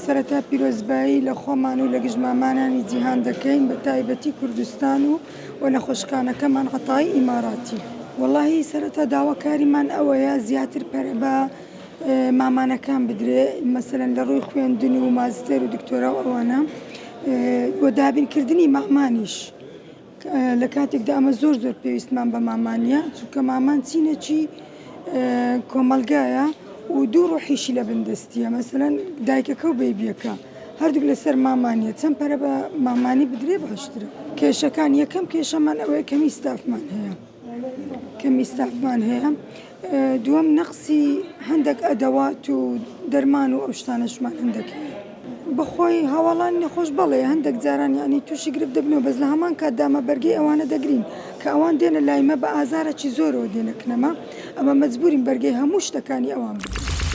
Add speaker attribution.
Speaker 1: سەرەتا پیرۆزبایی لە خۆمان و لە گژمامانانی جیهان دەکەین بە تایبەتی کوردستان و نەخۆشخانەکەمان عەتای ئیماراتی. وەڵاهی سەرەتا داواکاریمان ئەوەیە زیاتر پەرە بە مامانەکان بدرێ، مەسەلەن لە ڕووی خوێندنی و مازستەر و دکتۆرا و ئەوانە، بۆ دابینکردنی مامانیش لە کاتێکدا ئەمە زۆر پێویستمان بە مامانە، چونکە مامان چینەکی کۆمەلگایە و دوو ڕۆحیشی لە بندستیە، مەسەلەن دایکەکە و بەیبیەکە هەردووک لەسەر مامانیە، چەند پەرە بە مامانی بدرێ باشترە. کێشەکان یەکەم کێشەمان ئەوەیە کەمی ستافمان هەیە، دووەم نەقسی هەندێک ئەدەوات و دەرمان و ئەو شتانەشمان هەندێک هەیە. بەخۆی هاوڵانی نەخۆش بەڵێ هەندێک جاران یعنی تووشی گرفت دەبنەوە، بەس لە هەمان کاتدامە بەرگەی ئەوانە دەگرین کە ئەوان دێنە لایمە بە ئازارێکی زۆرەوە دێنەکنەمە، ئەمە مەجبورین بەرگەی هەموو شتەکانی ئەوان بکەین.